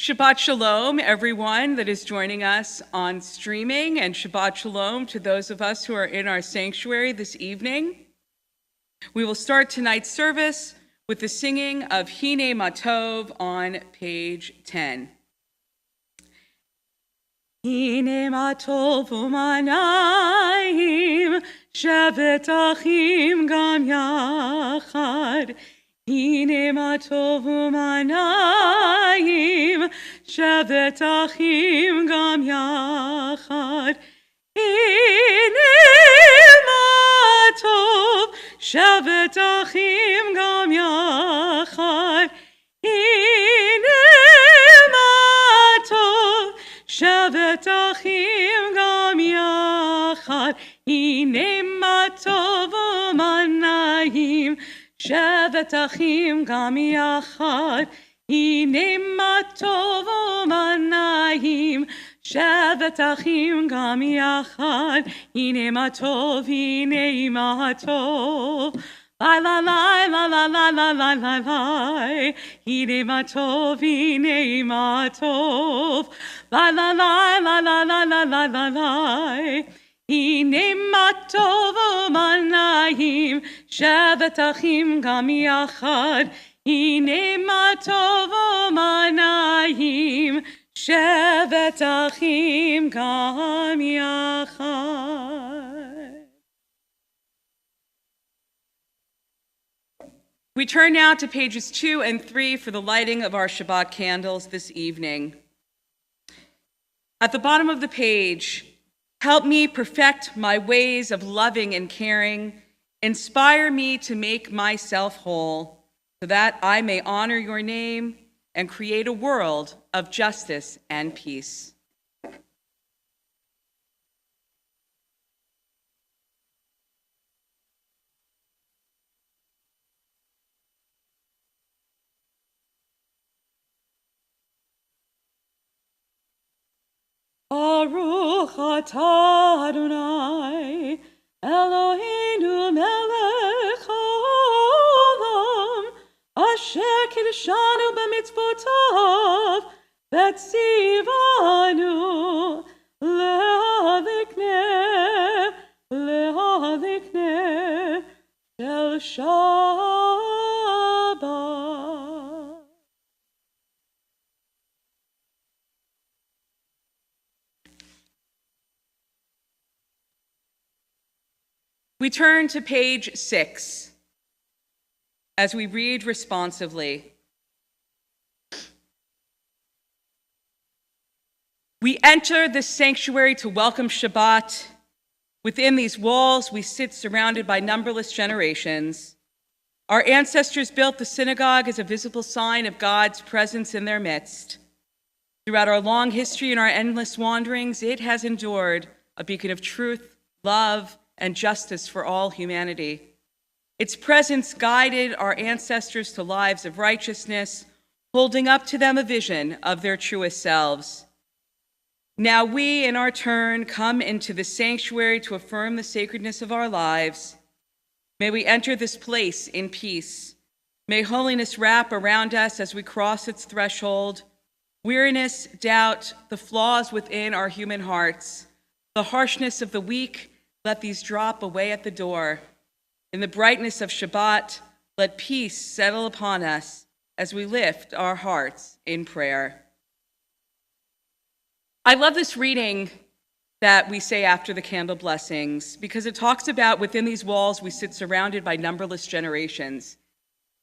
Shabbat Shalom, everyone that is joining us on streaming, and Shabbat Shalom to those of us who are in our sanctuary this evening. We will start tonight's service with the singing of Hine Matov on page 10. Hine Matov u'manayim, shevet achim gam yachad. Hine matov u'manayim, shevet achim gam yachad. Hine matov, shevet achim gam yachad. Hine matov, shevet achim gam yachad. Hine matov u'manayim, shevet achim gam yachad, hine matov u'manayim, shevet achim gam yachad, hine matov, hine matov, la la la la la la la la la la, hine matov, hine matov, la la la la la la la la la la. Hine matov u'manayim, shevet achim gam yachad. Hine matov u'manayim, shevet achim gam yachad. We turn now to pages 2 and 3 for the lighting of our Shabbat candles this evening. At the bottom of the page, help me perfect my ways of loving and caring. Inspire me to make myself whole, so that I may honor your name and create a world of justice and peace. Baruch atah Adonai, Eloheinu melech haolam, asher kiddushanu b'mitzvotav, v'tzivanu lehavikneh shel Shabbat. We turn to page 6 as we read responsively. We enter this sanctuary to welcome Shabbat. Within these walls, we sit surrounded by numberless generations. Our ancestors built the synagogue as a visible sign of God's presence in their midst. Throughout our long history and our endless wanderings, it has endured a beacon of truth, love, and justice for all humanity. Its presence guided our ancestors to lives of righteousness, holding up to them a vision of their truest selves. Now we, in our turn, come into the sanctuary to affirm the sacredness of our lives. May we enter this place in peace. May holiness wrap around us as we cross its threshold. Weariness, doubt, the flaws within our human hearts, the harshness of the weak, let these drop away at the door. In the brightness of Shabbat, let peace settle upon us as we lift our hearts in prayer. I love this reading that we say after the candle blessings because it talks about within these walls we sit surrounded by numberless generations.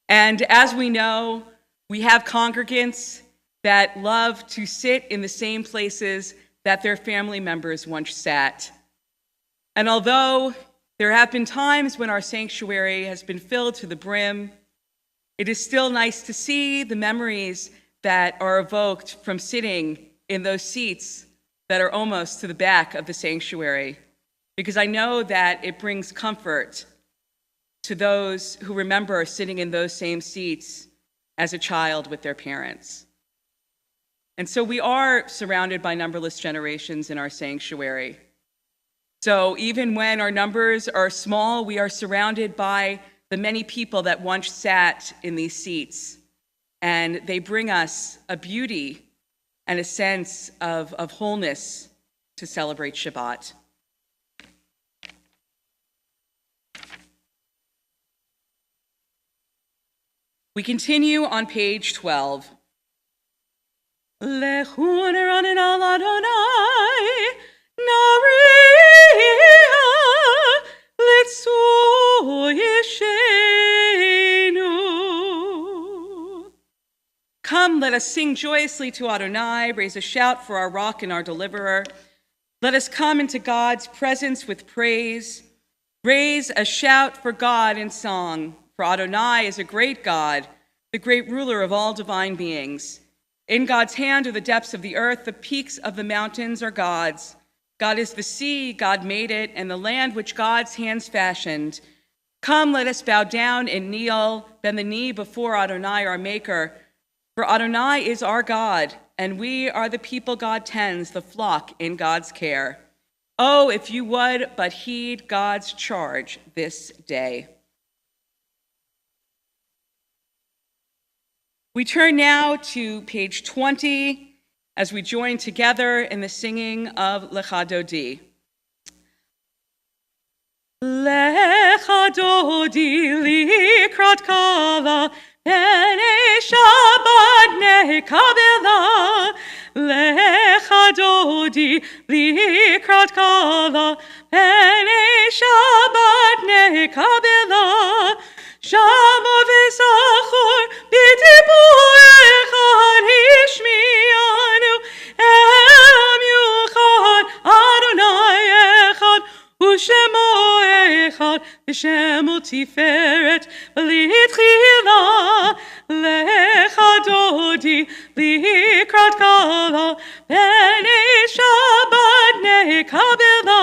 And as we know, we have congregants that love to sit in the same places that their family members once sat. And although there have been times when our sanctuary has been filled to the brim, it is still nice to see the memories that are evoked from sitting in those seats that are almost to the back of the sanctuary, because I know that it brings comfort to those who remember sitting in those same seats as a child with their parents. And so we are surrounded by numberless generations in our sanctuary. So even when our numbers are small, we are surrounded by the many people that once sat in these seats, and they bring us a beauty and a sense of wholeness to celebrate Shabbat. We continue on page 12. Lechu neranen al Adonai, naria litzu yeshenu. Come, let us sing joyously to Adonai, raise a shout for our rock and our deliverer. Let us come into God's presence with praise. Raise a shout for God in song, for Adonai is a great God, the great ruler of all divine beings. In God's hand are the depths of the earth, the peaks of the mountains are God's. God is the sea, God made it, and the land which God's hands fashioned. Come, let us bow down and kneel, bend the knee before Adonai, our Maker. For Adonai is our God, and we are the people God tends, the flock in God's care. Oh, if you would but heed God's charge this day. We turn now to page 20 as we join together in the singing of Lecha Dodi. Lecha Dodi likrat kala b'nei Shabbat nekabela. Lecha Dodi likrat kala b'nei Shabbat nekabela. Shamo v'zachor b'dibur echad hishmianu em yuchad Adonai echad u'shemo echad v'shemo tiferet v'litchila. Lecha Dodi likrat kala b'nei Shabbat nekabela.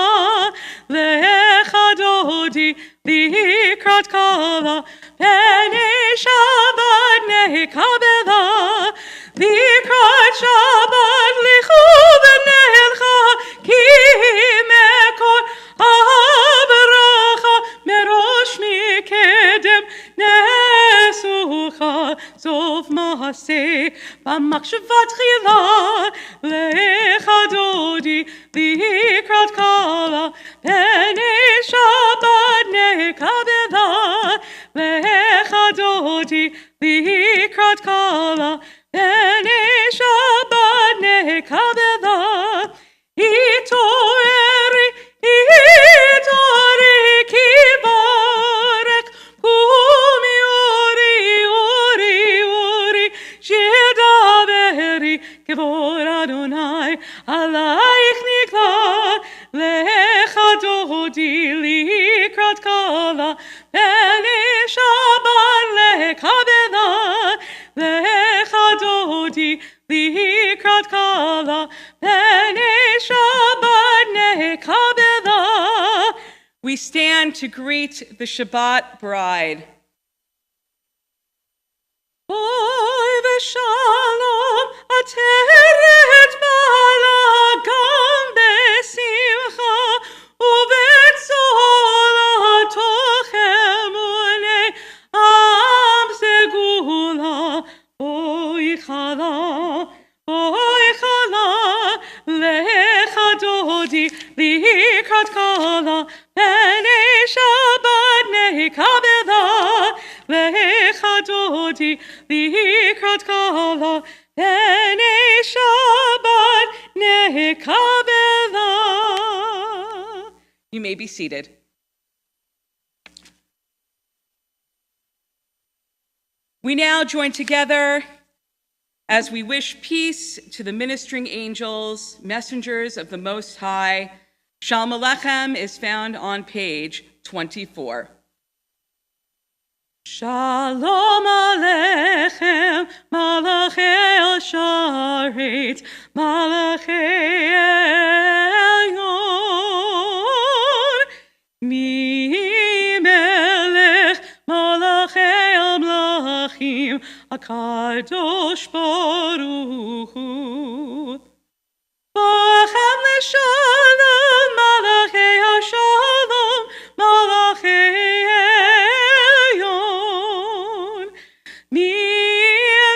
Lecha Dodi likrat kala b'nei Shabbat nekabela. Likrat Shabbat lichu v'nelcha ki mekor habaracha merosh mikedem nesucha sof maaseh b'machshavat chila. Lecha Dodi likrat kala b'nei Shabbat nekabela. Lecha Dodi likrat kala b'nei Shabbat nekabela. Itori kibarek kumi uri shedaberi kevod Adonai alayich nikla. Lecha Dodi likrat kala b'nei Shabbat nekabela. Lecha Dodi likrat kala b'nei Shabbat nekabela. We stand to greet the Shabbat bride. Oy v'shalom ateret bala gam besimcha uvetzora tochem unei am segula. Oy chala Lecha Dodi likrat kala b'nei Shabbat nekabela. Lecha Dodi likrat kala b'nei Shabbat nekabela. You may be seated. We now join together as we wish peace to the ministering angels, messengers of the Most High. Shalom Aleichem is found on page 24. Shalom Aleichem, Malachei Asharit, Malachei Elyon, Mi Melech, Malachei Amlachim, Akadosh Baruch Hu. Ba'achem l'shalom, Malachei HaShalom, Malachei Elyon. Mi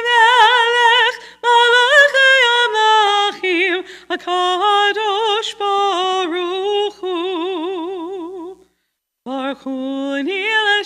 Melech, Malachei Amlachim,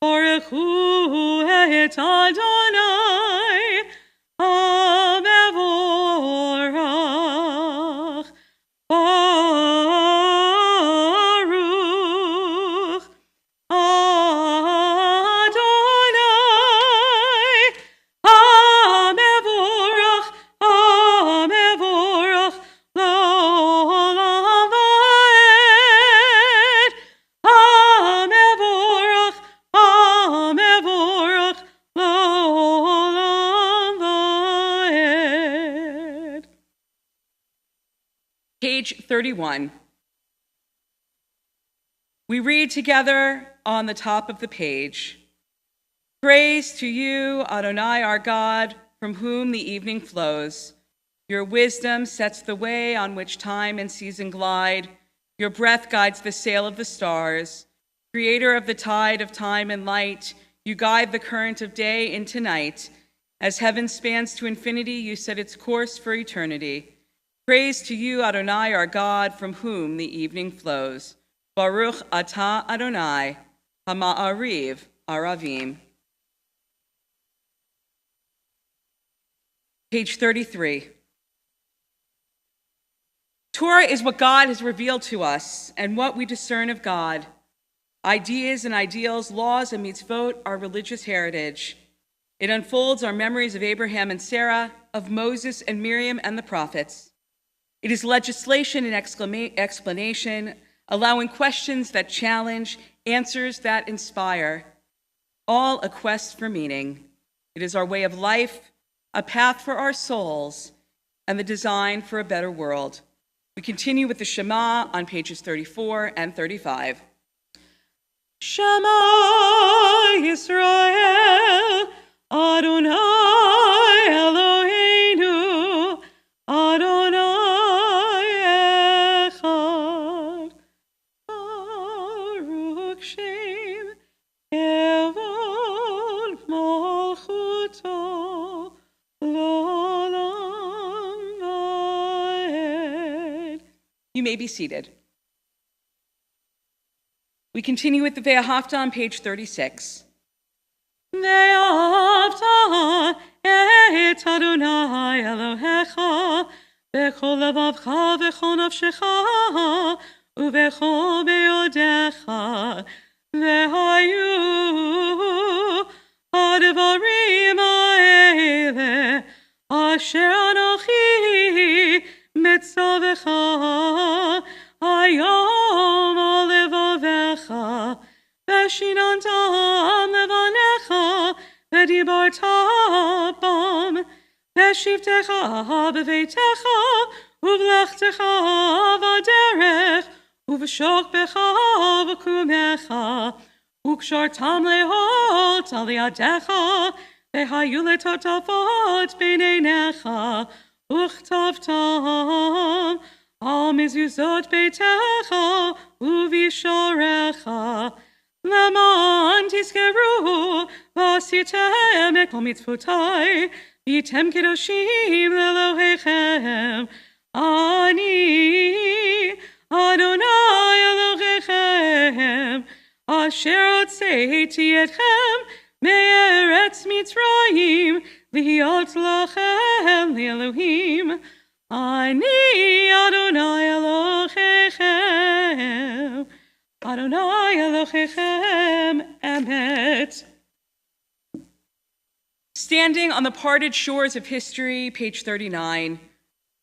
Baruch hu et Adonai, Hamevorach, Baruch Adonai, Hamevorach, Hamevorach, L'olam va'ed, Hamevorach, Hamevorach, L'olam va'ed. Page 31. We read together on the top of the page, "Praise to you, Adonai our God, from whom the evening flows. Your wisdom sets the way on which time and season glide. Your breath guides the sail of the stars. Creator of the tide of time and light, you guide the current of day into night. As heaven spans to infinity, you set its course for eternity. Praise to you, Adonai our God, from whom the evening flows. Baruch atah Adonai, hama'ariv aravim." Page 33. Torah is what God has revealed to us and what we discern of God. Ideas and ideals, laws and mitzvot are religious heritage. It unfolds our memories of Abraham and Sarah, of Moses and Miriam and the prophets. It is legislation and explanation, allowing questions that challenge, answers that inspire, all a quest for meaning. It is our way of life, a path for our souls, and the design for a better world. We continue with the Shema on pages 34 and 35. Shema Yisrael, Adonai Eloheinu, Adonai Echad. Baruch Shem Kevod Malchuto L'olam va'ed. You may be seated. We continue with the Ve'ahavta on page 36. Ve'ahavta et Adonai Elohecha b'chol levavcha v'chol nafshecha u'b'chol be'yodecha ve'hayu ha'devarim ha'ele asher anochi metzavecha hayom alevavecha ve'shinantam levanecha ve'dibarta bam ve'shivtecha b'veitecha u'v'lechtecha v'aderech ובשוק בך וקומך, וקשרתם להות על ידיך, והיו לטוטפות בין עיניך, וכתבתם על מזוזות ביתך ובשורך, למען תזכרו ועשיתם את כל מצוותי, והייתם קדושים לאלוהיכם. אני אדוני אלוהיכם, אשר הוצאתי אתכם מארץ מצרים, להיות לכם לאלוהים. אני אדוני אלוהיכם, אדוני אלוהיכם emet. Standing on the parted shores of history, page 39,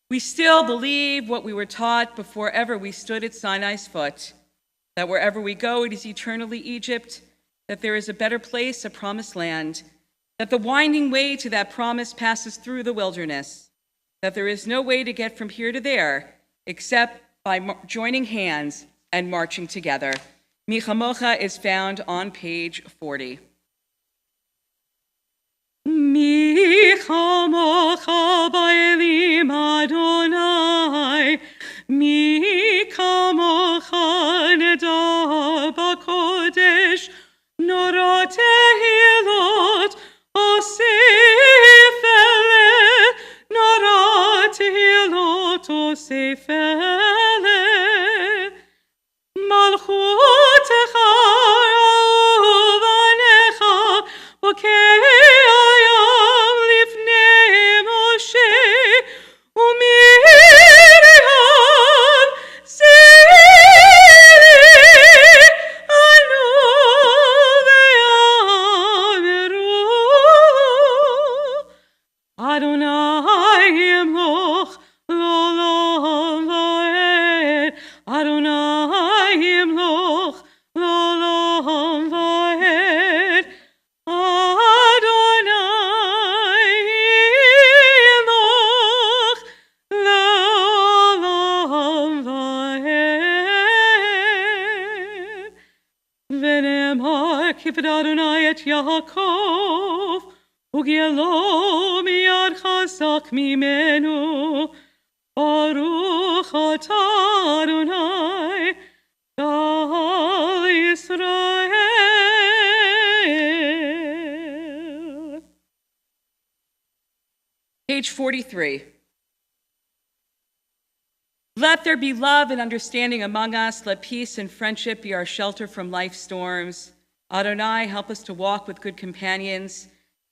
we still believe what we were taught before ever we stood at Sinai's foot, that wherever we go, it is eternally Egypt, that there is a better place, a promised land, that the winding way to that promise passes through the wilderness, that there is no way to get from here to there except by joining hands and marching together. Mi Chamocha is found on page 40. Mi chamocha ba'elim Adonai, mi chamocha neda b'kodesh, nora tehilot osef ele, nora tehilot osef ele, malchutecha uvanecha, v'ke'ayam lifnei Moshe, u'miriam zili anu ve'ameru, Adonai yimloch l'olam va'ed, Adonai yimloch l'olam va'ed, Adonai yimloch l'olam va'ed. V'ne'emar kived Adonai et Yaakov, u'gielo miyad chazak mimenu, Baruch atah Adonai, Gal Yisrael. Page 43. Let there be love and understanding among us. Let peace and friendship be our shelter from life's storms. Adonai, help us to walk with good companions,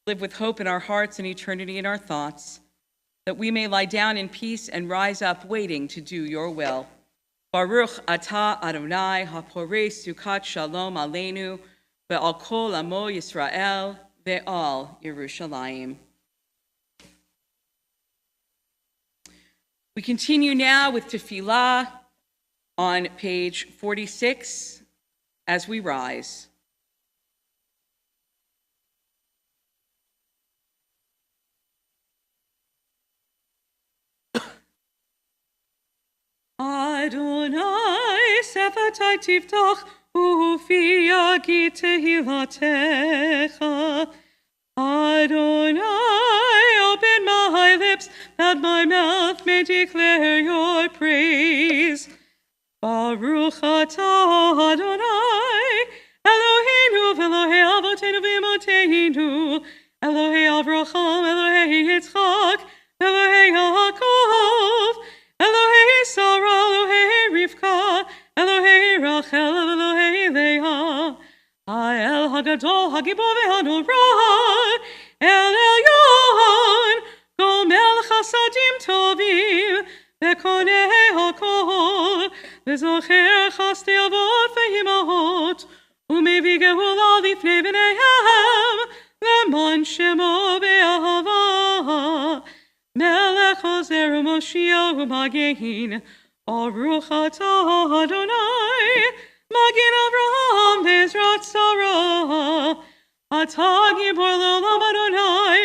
live with hope in our hearts and eternity in our thoughts, that we may lie down in peace and rise up waiting to do your will. Baruch atah Adonai, haporei sukat shalom aleinu, ve'al kol amo Yisrael, ve'al Yerushalayim. We continue now with Tefillah on page 46 as we rise. Adonai sefatai tiftach ufi yagi tehilatecha. Adonai, open my lips that my mouth may declare your praise. Baruch atah Adonai, Eloheinu v'Elohei avotenu v'imoteinu, Elohei Avraham, Elohei Yitzchak, Elohei Yaakov, Elohei Sarah, Elohei Rivka, Elohei Rachel, Elohei Leah, Ha'el Hagadol, Hagibor ve'Hanora, El Elyon, Gomel Chasadim Tovim, Ve'konei HaKol, Ve'zocher Chasdei Avot ve'Imahot, U'mevi Geula lifnei b'neihem, Le'man Shemo be'ahava, Melech Hozer Moshiach U'Magein, Baruch atah Adonai, Magin Avraham Bezrat Sarah, Atah Gibor L'olam Adonai,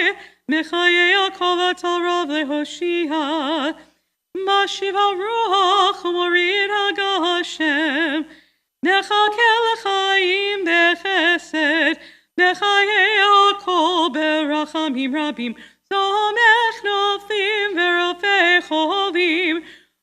Mechayei HaKol Atah Rav Lehoshia, להשיב הרוח ומוריד הגה השם, נחכה לחיים בחסד, נחיי הכל ברחמים רבים, סומך נופלים ורופא חולים,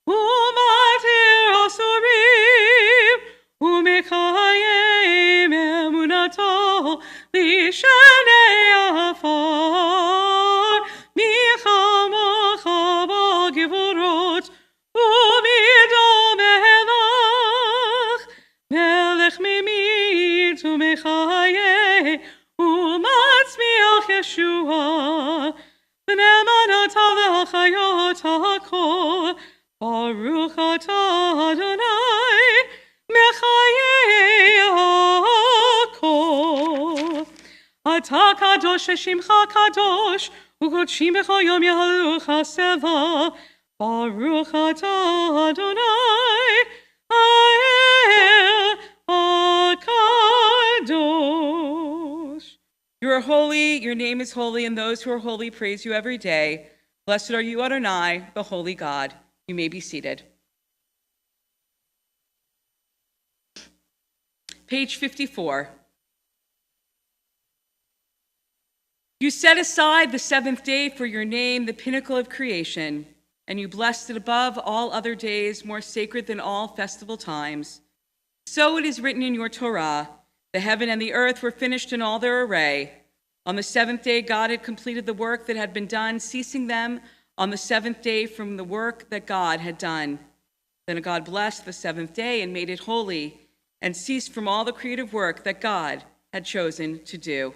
ומתיר אסורים, ומקיים אמונתו לשני עפר, מי כמוך בגבורות, ומי דומה לך, מלך ממית ומחיה, ומצמיח ישועה, ונאמנת לחיות הכל, ברוך אתה אדוני, מחיי הכל. אתה קדוש ושמך קדוש, וקודשים בך יום יהלוך סבא, ברוך אתה אדוני, האל הקדוש. You are holy, your name is holy, and those who are holy praise you every day. Blessed are you, Adonai, the holy God. You may be seated. Page 54. You set aside the seventh day for your name, the pinnacle of creation, and you blessed it above all other days, more sacred than all festival times. So it is written in your Torah, the heaven and the earth were finished in all their array. On the seventh day, God had completed the work that had been done, ceasing them on the seventh day from the work that God had done. Then God blessed the seventh day and made it holy, and ceased from all the creative work that God had chosen to do.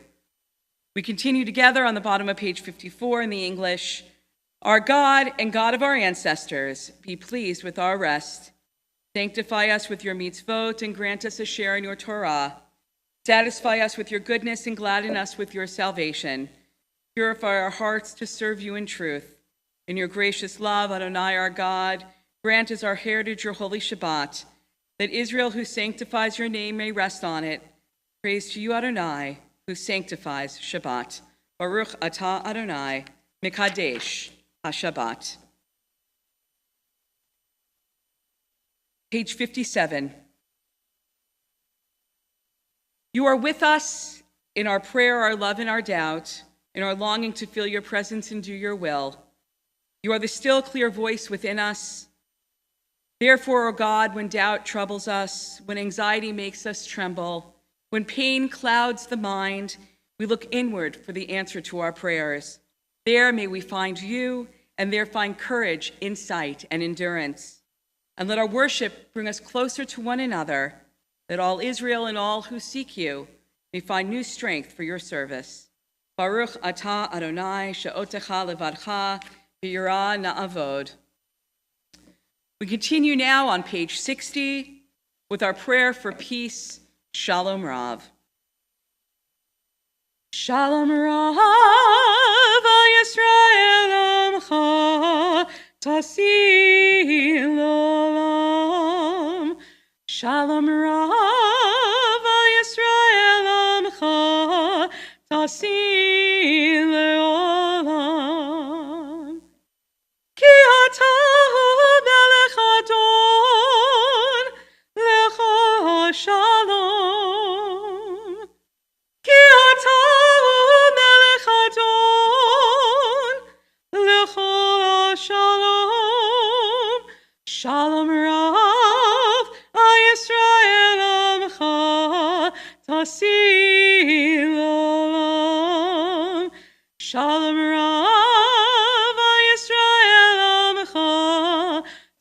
We continue together on the bottom of page 54 in the English. Our God and God of our ancestors, be pleased with our rest. Sanctify us with your mitzvot and grant us a share in your Torah. Satisfy us with your goodness and gladden us with your salvation. Purify our hearts to serve you in truth. In your gracious love, Adonai our God, grant as our heritage your holy Shabbat, that Israel who sanctifies your name may rest on it. Praise to you, Adonai, who sanctifies Shabbat. Baruch atah Adonai, Mekadesh HaShabbat. Page 57. You are with us in our prayer, our love, and our doubt, in our longing to feel your presence and do your will. You are the still, clear voice within us. Therefore, O God, when doubt troubles us, when anxiety makes us tremble, when pain clouds the mind, we look inward for the answer to our prayers. There may we find you, and there find courage, insight, and endurance. And let our worship bring us closer to one another, that all Israel and all who seek you may find new strength for your service. Baruch atah Adonai, she'otecha levadcha, v'yirah na'avod. We continue now on page 60 with our prayer for peace, Shalom Rav. Shalom Rav, Yisrael Amcha, Tasil Olam. Shalom Rav, Yisrael Amcha, Tasil Olam. Ki atah melech adon, lecha shalom. Ki atah melech adon, lecha shalom. Shalom Rav, Yisrael Amcha, Tasil Olam. Shalom Rav, Yisrael Amcha,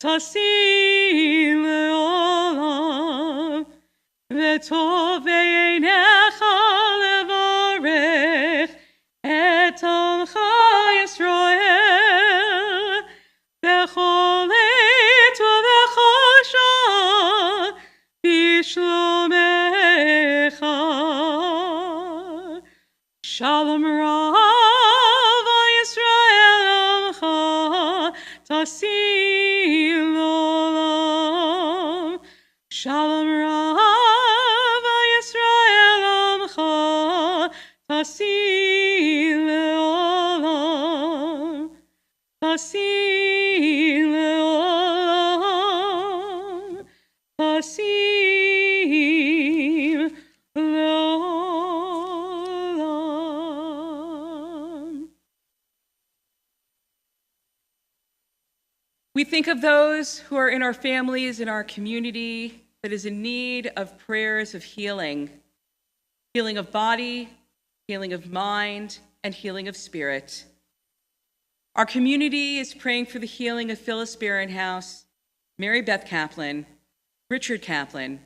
Tasil Olam. V'tov v'einecha levarech et Amcha Yisrael b'chol עת ובכל שעה בשלומך. Shalom Rav, Yisrael Amcha, Tasil Olam. Shalom Rav, Yisrael Amcha, Tasil Olam. Tasil Olam. think of those who are in our families, in our community, that is in need of prayers of healing, healing of body, healing of mind, and healing of spirit. Our community is praying for the healing of Phyllis Barrenhouse, Mary Beth Kaplan, Richard Kaplan,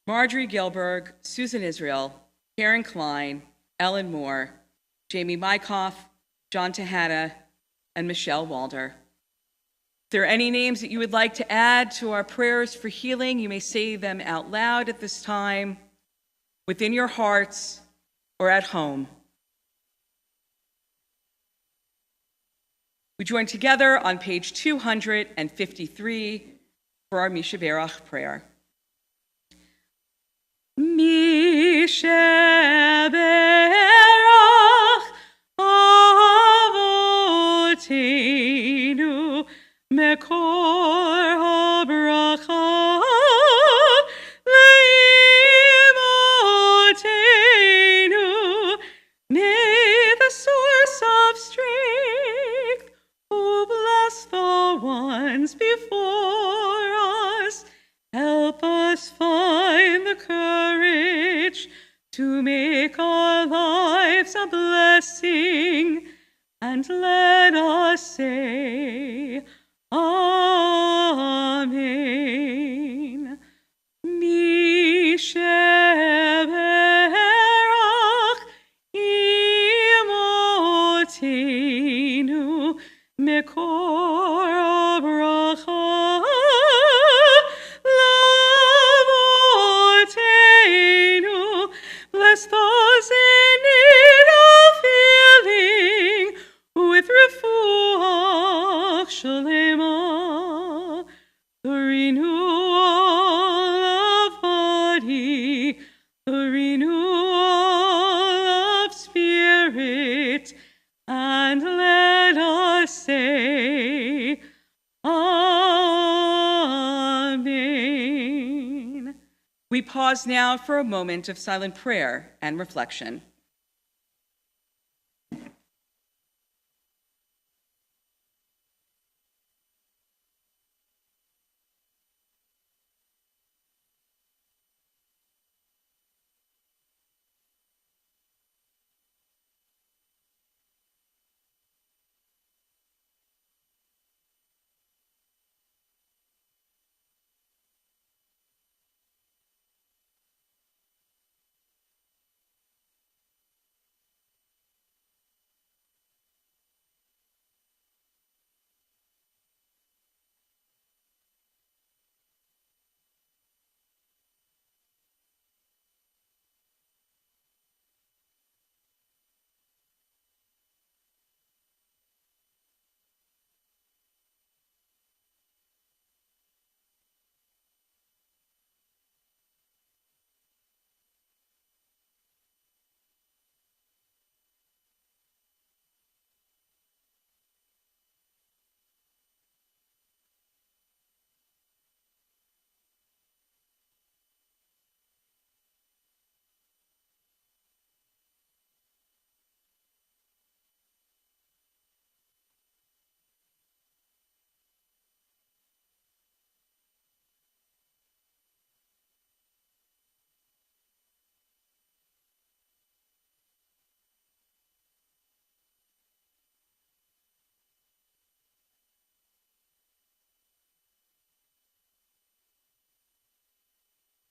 Marjorie Gilberg, Susan Israel, Karen Klein, Ellen Moore, Jamie Mykoff, John Tejada, and Michelle Walder. If there are any names that you would like to add to our prayers for healing, you may say them out loud at this time, within your hearts, or at home. We join together on page 253 for our Mi Sheberach prayer. Mi Sheberach Avotenu Mekor HaBracha Leimotenu. May the source of strength, who bless the ones before us, help us find the courage to make our lives a blessing, and let us say, Amen. Mi Sheberach Imotenu Mekor HaBracha Lavotenu. Bless those in need of healing with refuah shalema, the renewal of body, the renewal of spirit, and let us say, Amen. We pause now for a moment of silent prayer and reflection.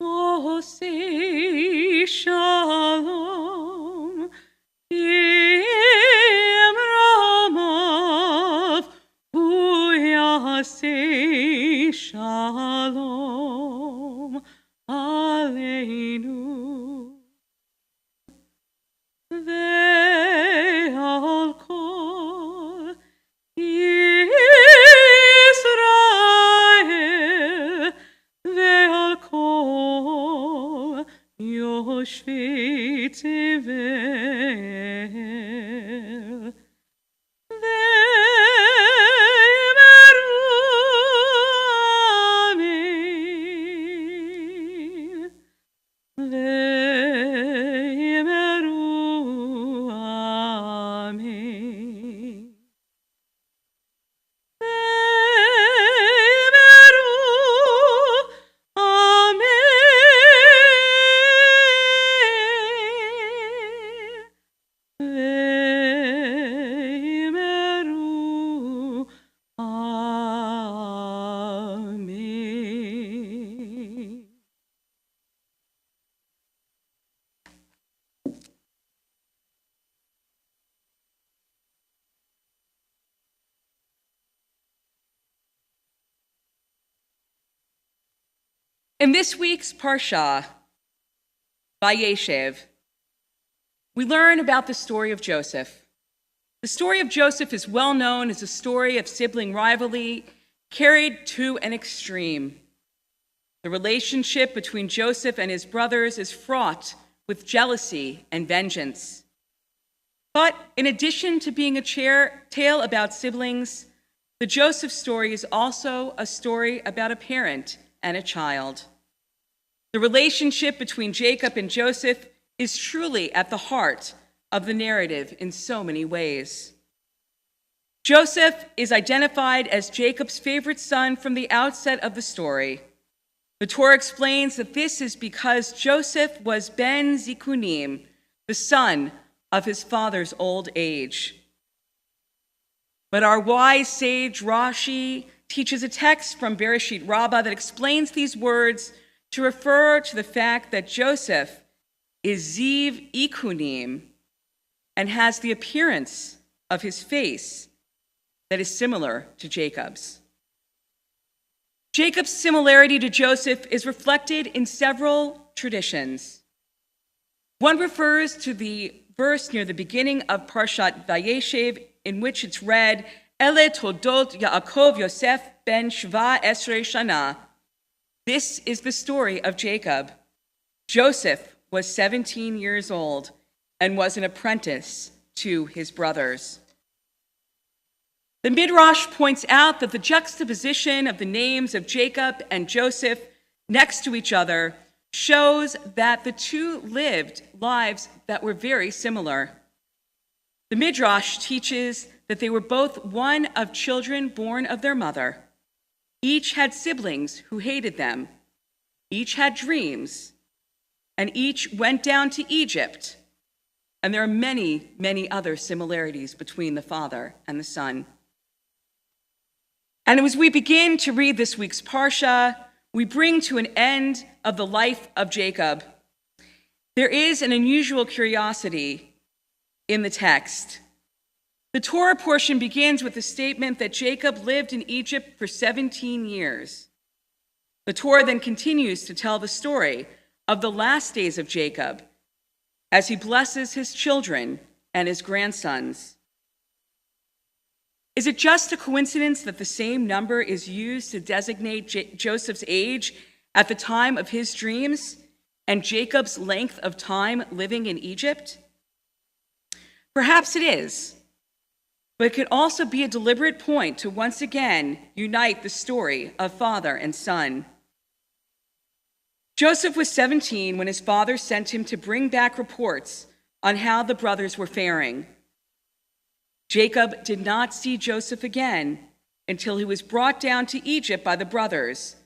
Oh, say shalom, Imramav, Uyaseh shalom, Aleinu. Ve'al kol Yisrael, ve'al kol Yoshvei Tevel, ve'emeru Amen, ve'emeru Amen, ve'emeru In this week's Parsha, Vayeshev, we learn about the story of Joseph. The story of Joseph is well known as a story of sibling rivalry carried to an extreme. The relationship between Joseph and his brothers is fraught with jealousy and vengeance. But in addition to being a tale about siblings, the Joseph story is also a story about a parent and a child. The relationship between Jacob and Joseph is truly at the heart of the narrative in so many ways. Joseph is identified as Jacob's favorite son from the outset of the story. The Torah explains that this is because Joseph was Ben Zikunim, the son of his father's old age. But our wise sage Rashi teaches a text from Bereshit Rabbah that explains these words to refer to the fact that Joseph is Ziv Ikunim and has the appearance of his face that is similar to Jacob's. Jacob's similarity to Joseph is reflected in several traditions. One refers to the verse near the beginning of Parshat Vayeshev, in which it's read, Ele Toldot Yaakov Yosef ben Shva Esrei Shana. This is the story of Jacob. Joseph was 17 years old and was an apprentice to his brothers. The Midrash points out that the juxtaposition of the names of Jacob and Joseph next to each other shows that the two lived lives that were very similar. The Midrash teaches that they were both one of children born of their mother. Each had siblings who hated them. Each had dreams. And each went down to Egypt. And there are many, many other similarities between the father and the son. And as we begin to read this week's Parsha, we bring to an end of the life of Jacob. There is an unusual curiosity in the text. The Torah portion begins with the statement that Jacob lived in Egypt for 17 years. The Torah then continues to tell the story of the last days of Jacob as he blesses his children and his grandsons. Is it just a coincidence that the same number is used to designate Joseph's age at the time of his dreams and Jacob's length of time living in Egypt? Perhaps it is, but it could also be a deliberate point to once again unite the story of father and son. Joseph was 17 when his father sent him to bring back reports on how the brothers were faring. Jacob did not see Joseph again until he was brought down to Egypt by the brothers,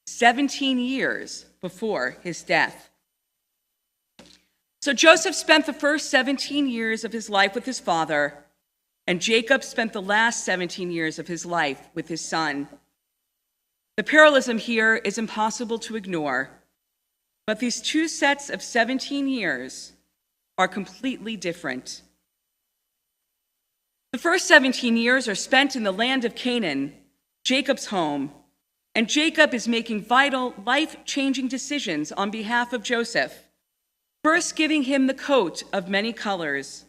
17 years before his death. So Joseph spent the first 17 years of his life with his father, and Jacob spent the last 17 years of his life with his son. The parallelism here is impossible to ignore, but these two sets of 17 years are completely different. The first 17 years are spent in the land of Canaan, Jacob's home, and Jacob is making vital, life-changing decisions on behalf of Joseph, first giving him the coat of many colors,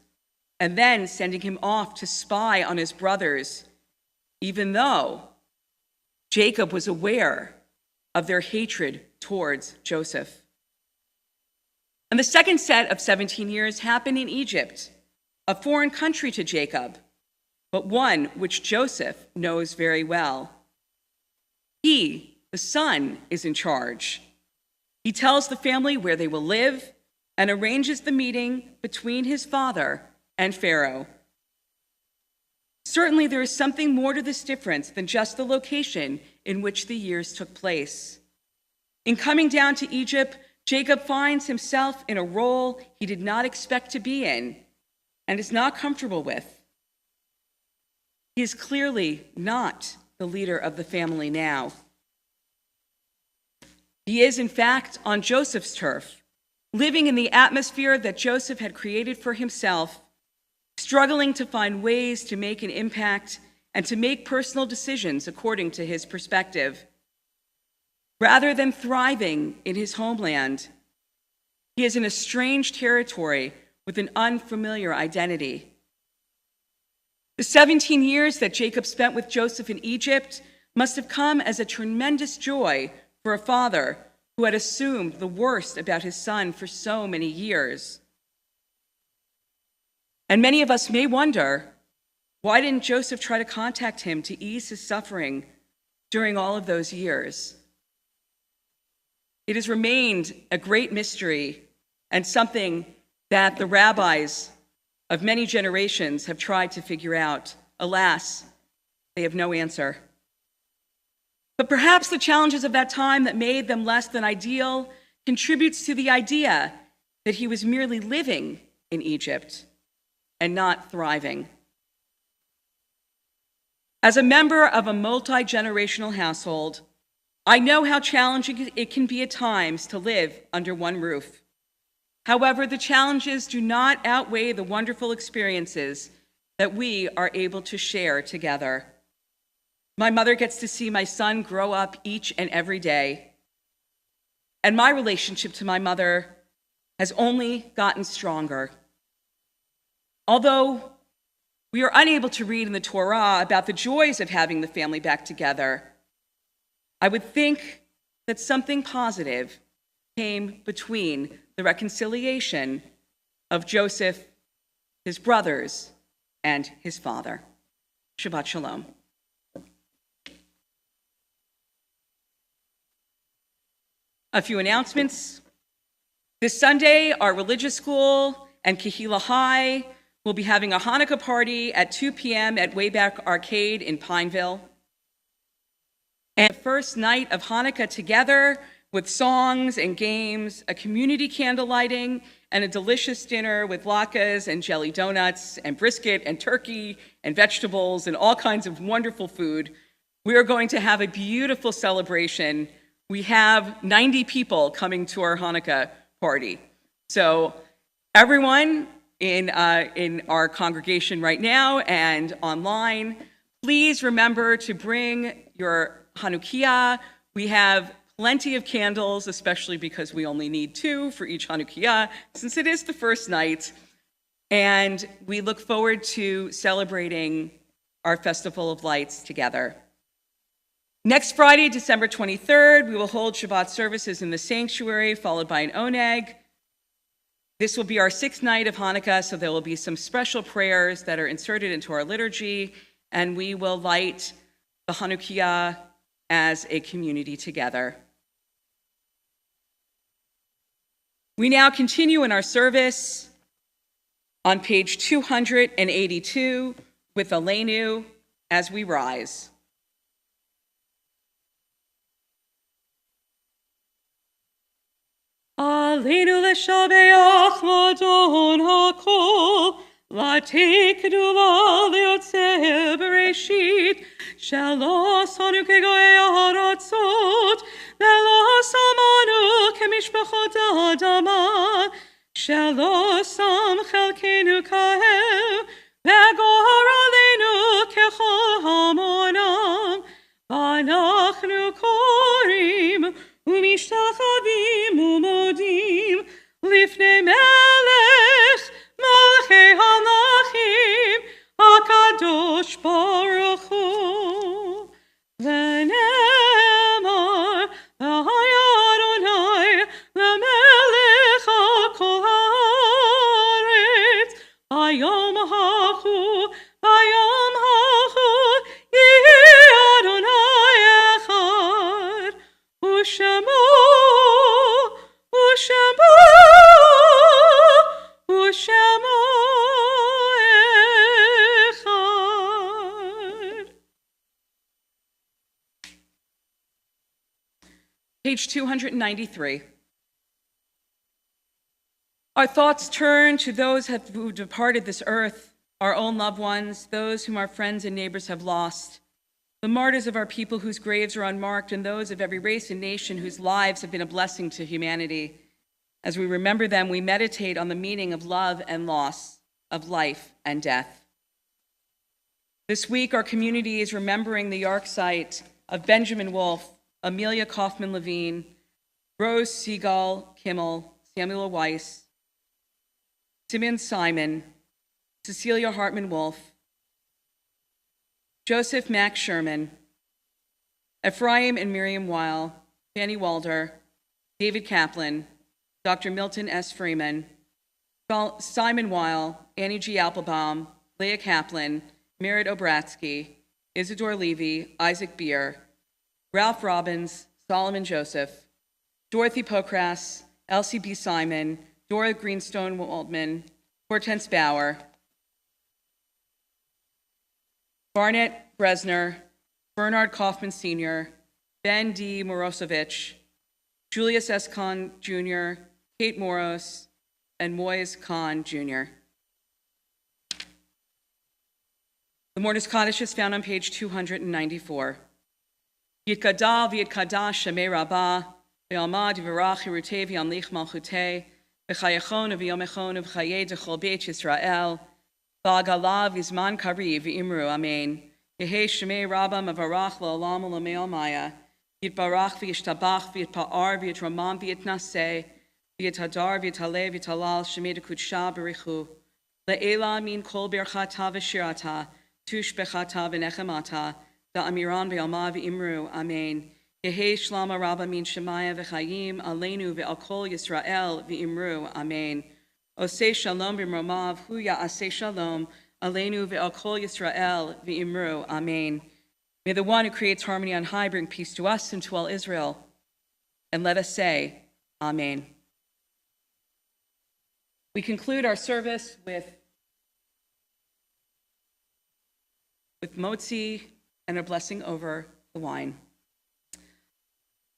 and then sending him off to spy on his brothers, even though Jacob was aware of their hatred towards Joseph. And the second set of 17 years happened in Egypt, a foreign country to Jacob, but one which Joseph knows very well. He, the son, is in charge. He tells the family where they will live and arranges the meeting between his father and Pharaoh. Certainly, there is something more to this difference than just the location in which the years took place. In coming down to Egypt, Jacob finds himself in a role he did not expect to be in and is not comfortable with. He is clearly not the leader of the family now. He is, in fact, on Joseph's turf, living in the atmosphere that Joseph had created for himself, struggling to find ways to make an impact and to make personal decisions according to his perspective. Rather than thriving in his homeland, he is in a strange territory with an unfamiliar identity. The 17 years that Jacob spent with Joseph in Egypt must have come as a tremendous joy for a father who had assumed the worst about his son for so many years. And many of us may wonder, why didn't Joseph try to contact him to ease his suffering during all of those years? It has remained a great mystery and something that the rabbis of many generations have tried to figure out. Alas, they have no answer. But perhaps the challenges of that time that made them less than ideal contributes to the idea that he was merely living in Egypt and not thriving. As a member of a multi-generational household, I know how challenging it can be at times to live under one roof. However, the challenges do not outweigh the wonderful experiences that we are able to share together. My mother gets to see my son grow up each and every day, and my relationship to my mother has only gotten stronger. Although we are unable to read in the Torah about the joys of having the family back together, I would think that something positive came between the reconciliation of Joseph, his brothers, and his father. Shabbat Shalom. A few announcements. This Sunday, our religious school and Kehillah High will be having a Hanukkah party at 2 p.m. at Wayback Arcade in Pineville. And first night of Hanukkah together with songs and games, a community candle lighting, and a delicious dinner with latkes and jelly donuts and brisket and turkey and vegetables and all kinds of wonderful food. We are going to have a beautiful celebration. We have 90 people coming to our Hanukkah party. So everyone in our congregation right now and online, please remember to bring your Hanukkah. We have plenty of candles, especially because we only need 2 for each Hanukkah, since it is the first night. And we look forward to celebrating our Festival of Lights together. Next Friday, December 23rd, we will hold Shabbat services in the sanctuary, followed by an oneg. This will be our 6th night of Hanukkah, so there will be some special prayers that are inserted into our liturgy, and we will light the Hanukkah as a community together. We now continue in our service on page 282 with Aleinu as we rise. Aleinu leshabeach l'Adon hakol, l'tiknu l'yotzeh bereshit, shelos anu kegoei haratzot, ve'lo samanu kemishpachot ha'adama, shelos sam chelkenu kahem, ve'gor aleinu kechol hamonam, v'anachnu korim, umishtachavim umodim, lifnei melech, malchei halachim, HaKadosh Baruch Hu. V'ne'emar, Adonai, lemelech hakol haaretz, hayom hachu, yihi Adonai echad, u'shemo echad. Page 293. Our thoughts turn to those who departed this earth, our own loved ones, those whom our friends and neighbors have lost, the martyrs of our people whose graves are unmarked, and those of every race and nation whose lives have been a blessing to humanity. As we remember them, we meditate on the meaning of love and loss, of life and death. This week, our community is remembering the yahrzeit of Benjamin Wolf, Amelia Kaufman-Levine, Rose Seagull Kimmel, Samuel Weiss, Simeon Simon, Cecilia Hartman-Wolf, Joseph Mack Sherman, Ephraim and Miriam Weil, Fanny Walder, David Kaplan, Dr. Milton S. Freeman, Simon Weil, Annie G. Applebaum, Leah Kaplan, Merritt Obratsky, Isidore Levy, Isaac Beer, Ralph Robbins, Solomon Joseph, Dorothy Pokras, Elsie B. Simon, Dora Greenstone Waldman, Hortense Bauer, Barnett Bresner, Bernard Kaufman Sr., Ben D. Morosevich, Julius S. Kahn Jr., Kate Moros, and Moise Kahn Jr. The Mourner's Kaddish is found on page 294. Yitkada v'yitkada shemei rabbah, v'yalmad v'rach yirutev yamlich malchuteh, v'chayachon v'yomechon v'chayeh dechol beit Yisrael, v'agalav v'zman kariv v'imru, amen. Yehei shemei rabbah mavarach la'olam u'lamei maya, yitbarach v'yishtabach v'yitpa'ar v'yitramam v'yitnaseh, v'yithadar v'yitaleh v'yitalal shemei dekudsha b'richu, le'ela min kol berchata v'shirata, tush bechata v'nechemata, da'amiran v'yalma v'imru, amen. Yehei shlama rabba min shemaya v'chayim, aleinu v'al kol Yisrael v'imru, amen. Oseh shalom b'mromav, hu ya'aseh shalom, aleinu v'al kol Yisrael v'imru, amen. May the one who creates harmony on high bring peace to us and to all Israel. And let us say, amen. We conclude our service with motzi and a blessing over the wine.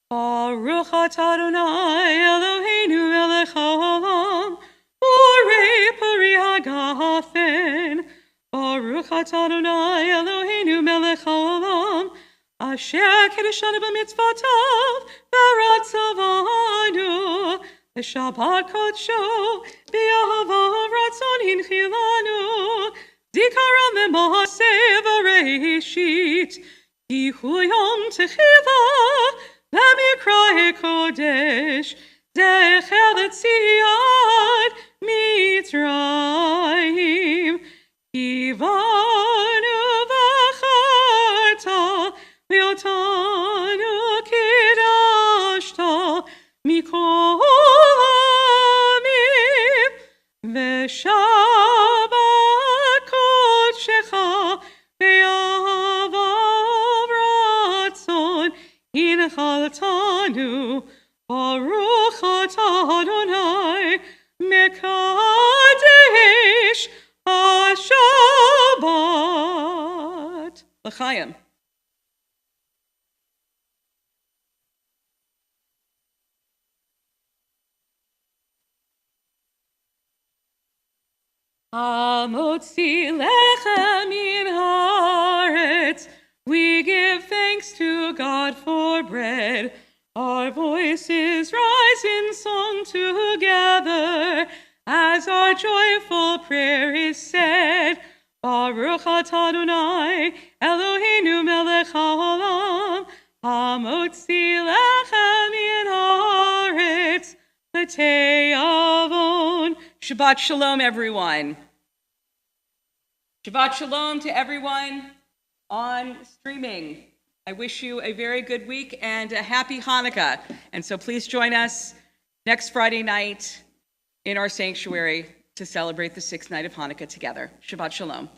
Baruch atah Adonai Eloheinu melech haolam, borei pari hagafen. Baruch atah Adonai Eloheinu melech haolam, asher kedeshanu b'mitzvotav v'ratzavanu, v'shabbat kodsho b'yahava ratzon hinchilanu, zikaron le'maaseh v'reishit, ki hu yom techiva למקרא קודש, זכר לציון מצרים. קיוונו בחרת, ואותנו קידשת מכל עמים, ושבת קודשך ביעבר רצון, הנחלתנו, ברוך אתה אדוני, מקדש השבת. L'chaim. Hamotzi lechem min haaretz, we give thanks to God for bread. Our voices rise in song together as our joyful prayer is said. Baruch atah Adonai Eloheinu melech haolam, hamotzi lechem min haaretz v'te'avon. Shabbat shalom, everyone. Shabbat shalom to everyone on streaming. I wish you a very good week and a happy Hanukkah. And so please join us next Friday night in our sanctuary to celebrate the sixth night of Hanukkah together. Shabbat shalom.